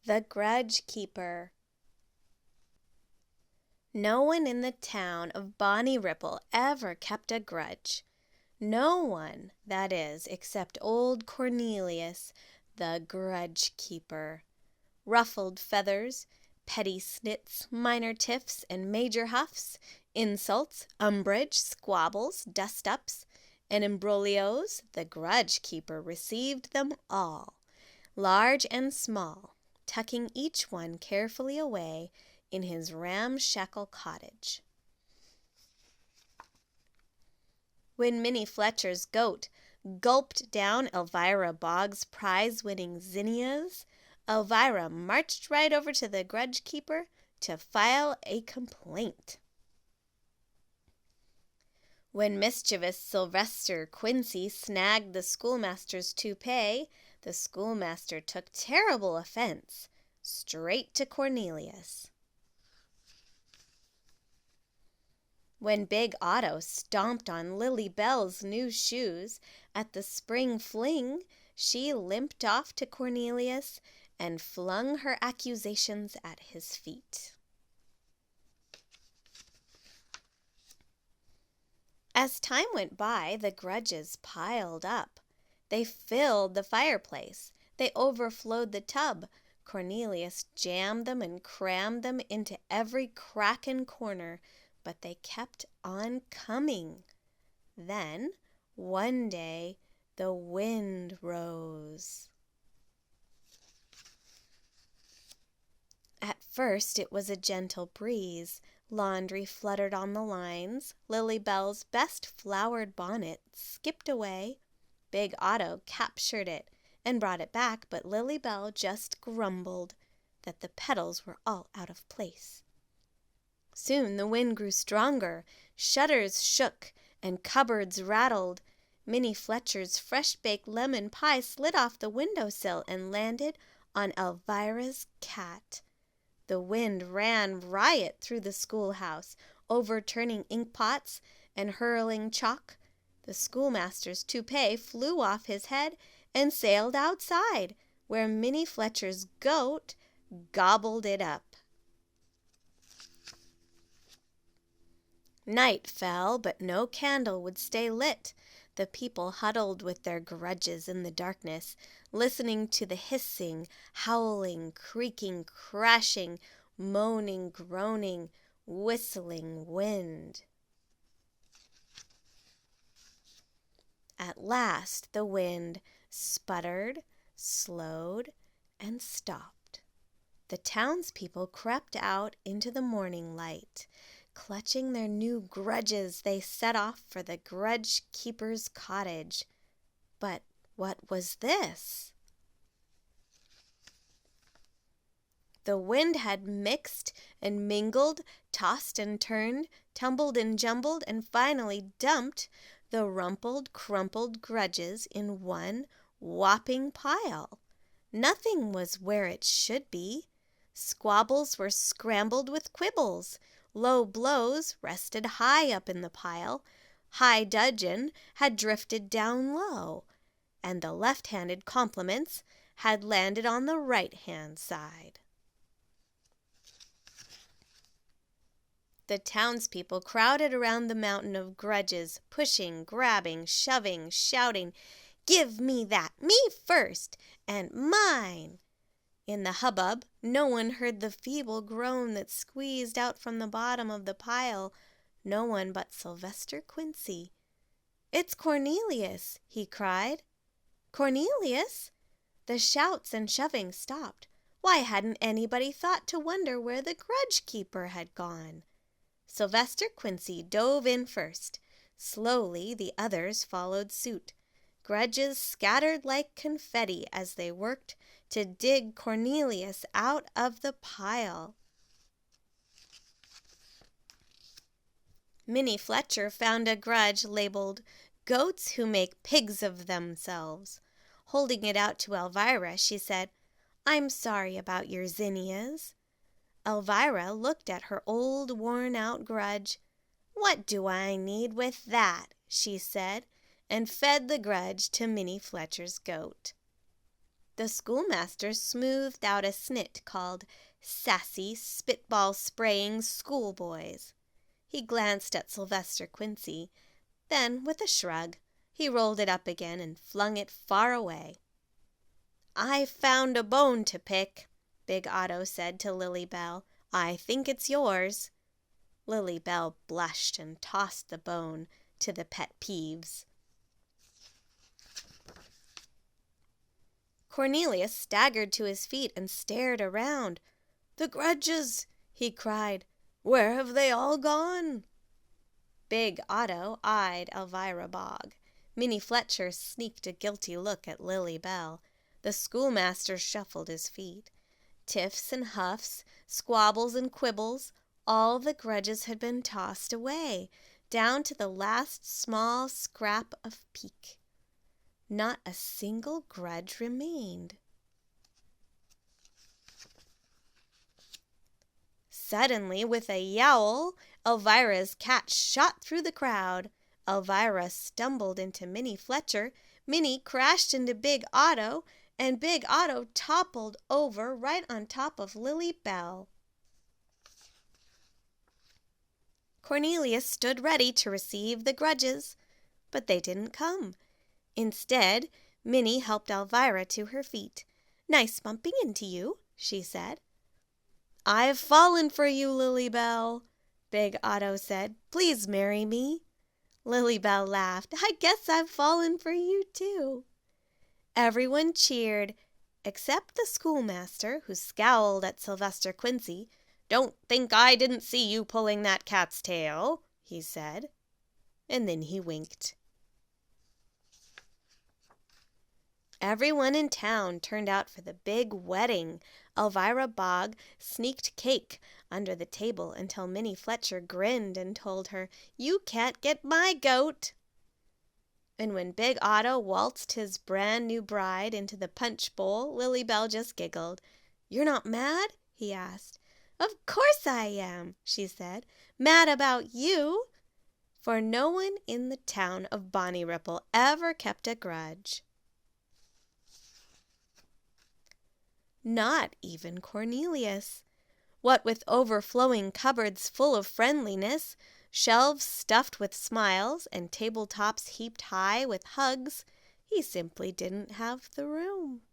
The Grudge Keeper. No one in the town of Bonnyripple ever kept a grudge. No one, that is, except old Cornelius, the Grudge Keeper. Ruffled feathers, petty snits, minor tiffs, and major huffs, insults, umbrage, squabbles, dust-ups, and imbroglios, the Grudge Keeper received them all, large and small, tucking each one carefully away in his ramshackle cottage. When Minnie Fletcher's goat gulped down Elvira Boggs' prize-winning zinnias, Elvira marched right over to the Grudge Keeper to file a complaint. When mischievous Sylvester Quincy snagged the schoolmaster's toupee, the schoolmaster took terrible offense, straight to Cornelius. When Big Otto stomped on Lily Bell's new shoes at the spring fling, she limped off to Cornelius and flung her accusations at his feet. As time went by, the grudges piled up. They filled the fireplace. They overflowed the tub. Cornelius jammed them and crammed them into every crack and corner, but they kept on coming. Then, one day, the wind rose. At first it was a gentle breeze. Laundry fluttered on the lines. Lily Bell's best flowered bonnet skipped away. Big Otto captured it and brought it back, but Lily Bell just grumbled that the petals were all out of place. Soon the wind grew stronger. Shutters shook and cupboards rattled. Minnie Fletcher's fresh-baked lemon pie slid off the windowsill and landed on Elvira's cat. The wind ran riot through the schoolhouse, overturning inkpots and hurling chalk. The schoolmaster's toupee flew off his head and sailed outside, where Minnie Fletcher's goat gobbled it up. Night fell, but no candle would stay lit. The people huddled with their grudges in the darkness, listening to the hissing, howling, creaking, crashing, moaning, groaning, whistling wind. At last the wind sputtered, slowed, and stopped. The townspeople crept out into the morning light. Clutching their new grudges, they set off for the Grudge Keeper's cottage. But what was this? The wind had mixed and mingled, tossed and turned, tumbled and jumbled, and finally dumped the rumpled, crumpled grudges in one whopping pile. Nothing was where it should be. Squabbles were scrambled with quibbles. Low blows rested high up in the pile. High dudgeon had drifted down low, and the left-handed compliments had landed on the right-hand side. The townspeople crowded around the mountain of grudges, pushing, grabbing, shoving, shouting, "Give me that! Me first! And mine!" In the hubbub, no one heard the feeble groan that squeezed out from the bottom of the pile. No one but Sylvester Quincy. "It's Cornelius!" he cried. "Cornelius?" The shouts and shoving stopped. Why hadn't anybody thought to wonder where the Grudge Keeper had gone? Sylvester Quincy dove in first. Slowly the others followed suit. Grudges scattered like confetti as they worked to dig Cornelius out of the pile. Minnie Fletcher found a grudge labeled "Goats Who Make Pigs of Themselves." Holding it out to Elvira, she said, "I'm sorry about your zinnias." Elvira looked at her old worn-out grudge. "What do I need with that?" she said, and fed the grudge to Minnie Fletcher's goat. The schoolmaster smoothed out a snit called Sassy Spitball-Spraying Schoolboys. He glanced at Sylvester Quincy. Then, with a shrug, he rolled it up again and flung it far away. "I've found a bone to pick," Big Otto said to Lily Bell. "I think it's yours." Lily Bell blushed and tossed the bone to the pet peeves. Cornelius staggered to his feet and stared around. "The grudges!" he cried. "Where have they all gone?" Big Otto eyed Elvira Bogg. Minnie Fletcher sneaked a guilty look at Lily Bell. The schoolmaster shuffled his feet. Tiffs and huffs, squabbles and quibbles, all the grudges had been tossed away, down to the last small scrap of pique. Not a single grudge remained. Suddenly, with a yowl, Elvira's cat shot through the crowd. Elvira stumbled into Minnie Fletcher, Minnie crashed into Big Otto, and Big Otto toppled over right on top of Lily Bell. Cornelius stood ready to receive the grudges, but they didn't come. Instead, Minnie helped Elvira to her feet. "Nice bumping into you," she said. "I've fallen for you, Lily Bell," Big Otto said. "Please marry me." Lily Bell laughed. "I guess I've fallen for you, too." Everyone cheered, except the schoolmaster, who scowled at Sylvester Quincy. "Don't think I didn't see you pulling that cat's tail," he said. And then he winked. Everyone in town turned out for the big wedding. Elvira Bogg sneaked cake under the table until Minnie Fletcher grinned and told her, "You can't get my goat." And when Big Otto waltzed his brand new bride into the punch bowl, Lily Bell just giggled. "You're not mad?" he asked. "Of course I am," she said. "Mad about you." For no one in the town of Bonnyripple ever kept a grudge. Not even Cornelius. What with overflowing cupboards full of friendliness, shelves stuffed with smiles, and tabletops heaped high with hugs, he simply didn't have the room.